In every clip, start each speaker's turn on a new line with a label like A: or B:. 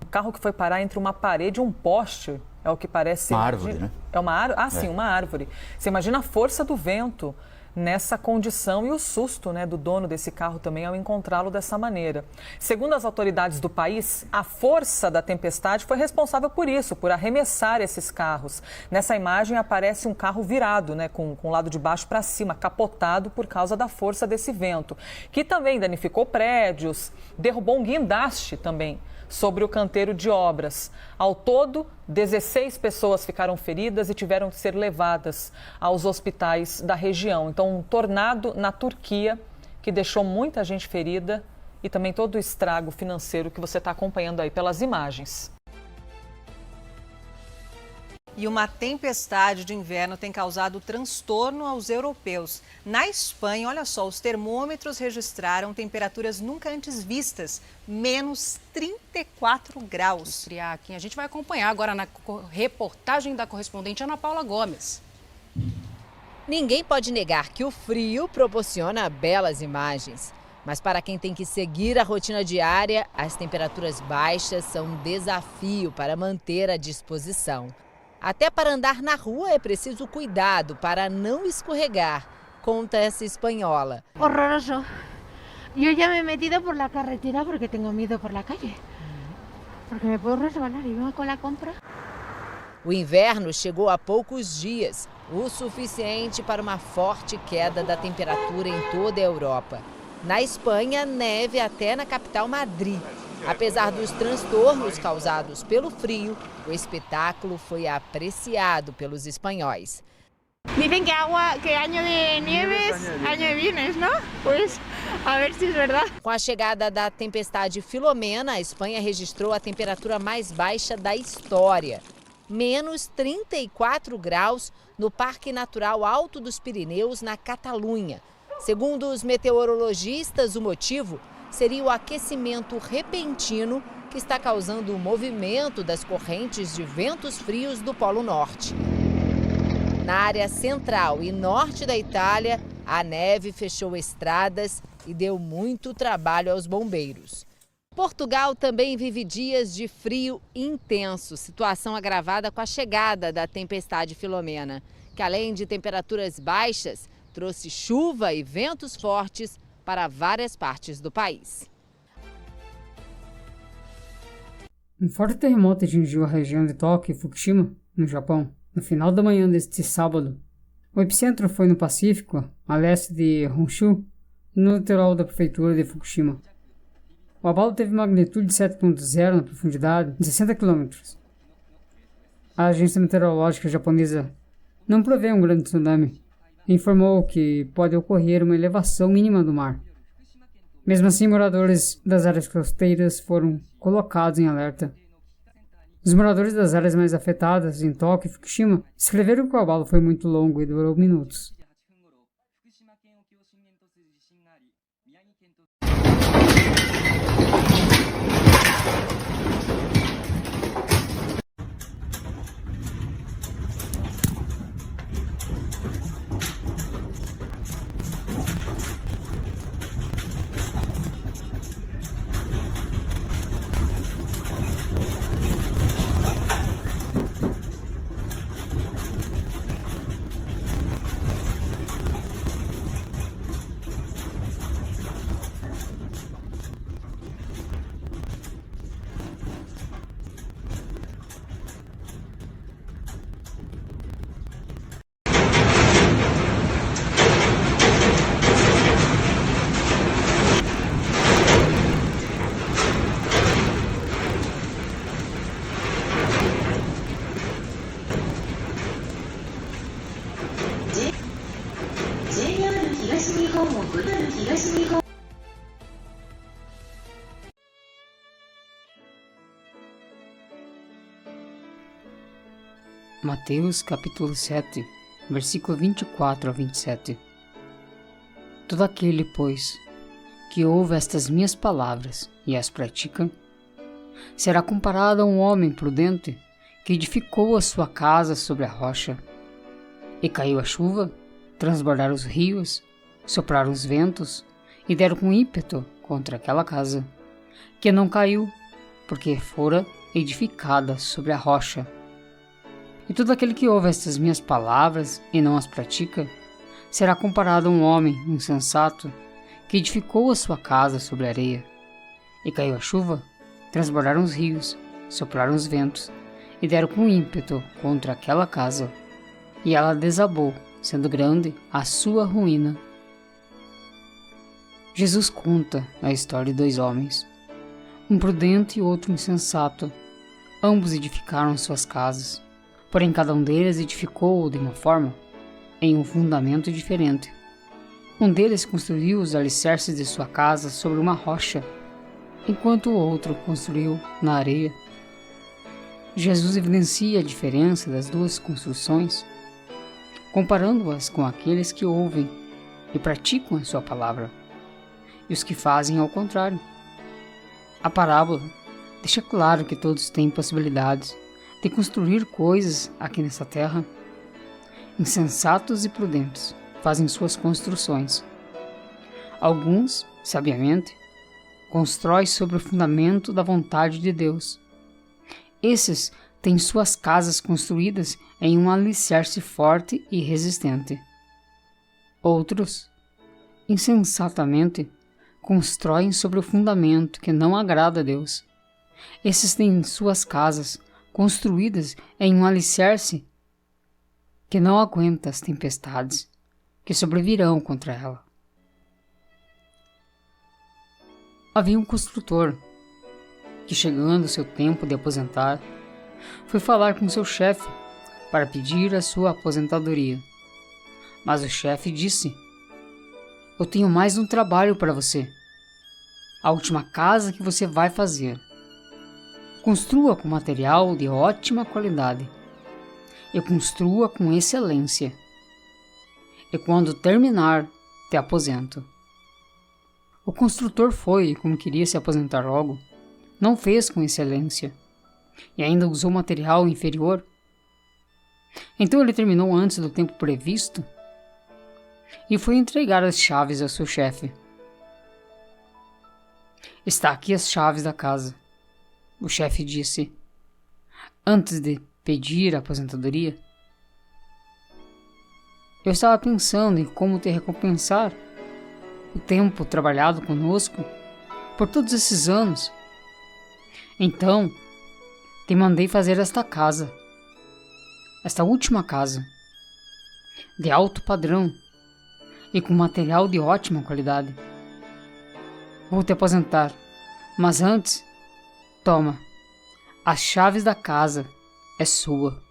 A: carro que foi parar entre uma parede e um poste, é o que parece...
B: Uma árvore, né?
A: É uma árvore? Ah, sim, uma árvore. Você imagina a força do vento nessa condição e o susto, né, do dono desse carro também ao encontrá-lo dessa maneira. Segundo as autoridades do país, a força da tempestade foi responsável por isso, por arremessar esses carros. Nessa imagem aparece um carro virado, né, com o lado de baixo para cima, capotado por causa da força desse vento, que também danificou prédios, derrubou um guindaste também sobre o canteiro de obras. Ao todo, 16 pessoas ficaram feridas e tiveram que ser levadas aos hospitais da região. Então, um tornado na Turquia que deixou muita gente ferida e também todo o estrago financeiro que você está acompanhando aí pelas imagens.
C: E uma tempestade de inverno tem causado transtorno aos europeus. Na Espanha, olha só, os termômetros registraram temperaturas nunca antes vistas, menos 34 graus.
D: Friaquim, a gente vai acompanhar agora na reportagem da correspondente Ana Paula Gomes.
E: Ninguém pode negar que o frio proporciona belas imagens. Mas para quem tem que seguir a rotina diária, as temperaturas baixas são um desafio para manter a disposição. Até para andar na rua é preciso cuidado para não escorregar, conta essa espanhola.
F: Horroroso. Eu já me he metido por la carretera porque tenho medo por la calle. Porque me puedo resbalar e venho com a compra.
E: O inverno chegou há poucos dias, o suficiente para uma forte queda da temperatura em toda a Europa. Na Espanha, neve até na capital Madrid. Apesar dos transtornos causados pelo frio, o espetáculo foi apreciado pelos espanhóis.
F: Dizem que ano de nieves, ano de bienes, não? Pois, a ver se é verdade.
E: Com a chegada da tempestade Filomena, a Espanha registrou a temperatura mais baixa da história. Menos 34 graus no Parque Natural Alto dos Pirineus, na Catalunha. Segundo os meteorologistas, o motivo seria o aquecimento repentino que está causando o movimento das correntes de ventos frios do Polo Norte. Na área central e norte da Itália, a neve fechou estradas e deu muito trabalho aos bombeiros. Portugal também vive dias de frio intenso, situação agravada com a chegada da tempestade Filomena, que além de temperaturas baixas, trouxe chuva e ventos fortes para várias partes do país.
G: Um forte terremoto atingiu a região de Tóquio e Fukushima, no Japão, no final da manhã deste sábado. O epicentro foi no Pacífico, a leste de Honshu, no litoral da prefeitura de Fukushima. O abalo teve magnitude de 7.0 na profundidade de 60 km. A agência meteorológica japonesa não prevê um grande tsunami e informou que pode ocorrer uma elevação mínima do mar. Mesmo assim, moradores das áreas costeiras foram colocados em alerta. Os moradores das áreas mais afetadas, em Tóquio e Fukushima, escreveram que o abalo foi muito longo e durou minutos. Mateus capítulo 7, versículo 24 a 27. Todo aquele, pois, que ouve estas minhas palavras e as pratica, será comparado a um homem prudente que edificou a sua casa sobre a rocha. E caiu a chuva, transbordaram os rios, sopraram os ventos e deram com ímpeto contra aquela casa, que não caiu, porque fora edificada sobre a rocha. E todo aquele que ouve estas minhas palavras e não as pratica, será comparado a um homem insensato que edificou a sua casa sobre a areia. E caiu a chuva, transbordaram os rios, sopraram os ventos, e deram com ímpeto contra aquela casa. E ela desabou, sendo grande a sua ruína. Jesus conta a história de dois homens, um prudente e outro insensato. Ambos edificaram suas casas, porém cada um deles edificou de uma forma, em um fundamento diferente. Um deles construiu os alicerces de sua casa sobre uma rocha, enquanto o outro construiu na areia. Jesus evidencia a diferença das duas construções, comparando-as com aqueles que ouvem e praticam a sua palavra, e os que fazem ao contrário. A parábola deixa claro que todos têm possibilidades de construir coisas aqui nessa terra. Insensatos e prudentes fazem suas construções. Alguns, sabiamente, constroem sobre o fundamento da vontade de Deus. Esses têm suas casas construídas em um alicerce forte e resistente. Outros, insensatamente, constroem sobre o fundamento que não agrada a Deus. Esses têm suas casas construídas em um alicerce que não aguenta as tempestades que sobrevirão contra ela. Havia um construtor que, chegando o seu tempo de aposentar, foi falar com seu chefe para pedir a sua aposentadoria. Mas o chefe disse: "Eu tenho mais um trabalho para você. A última casa que você vai fazer. Construa com material de ótima qualidade. E construa com excelência. E quando terminar, te aposento." O construtor foi, como queria se aposentar logo, não fez com excelência e ainda usou material inferior. Então ele terminou antes do tempo previsto e foi entregar as chaves ao seu chefe. "Está aqui as chaves da casa", o chefe disse, antes de pedir a aposentadoria. "Eu estava pensando em como te recompensar o tempo trabalhado conosco por todos esses anos. Então, te mandei fazer esta casa, esta última casa, de alto padrão e com material de ótima qualidade. Vou te aposentar, mas antes, toma, as chaves da casa é sua."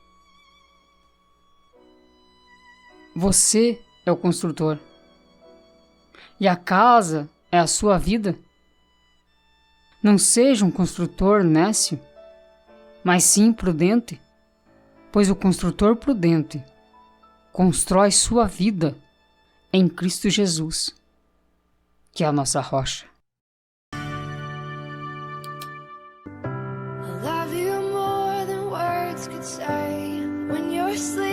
G: Você é o construtor. E a casa é a sua vida. Não seja um construtor nécio, mas sim prudente, pois o construtor prudente constrói sua vida em Cristo Jesus, que é a nossa rocha.
B: I love you more than words could say. When you're sleeping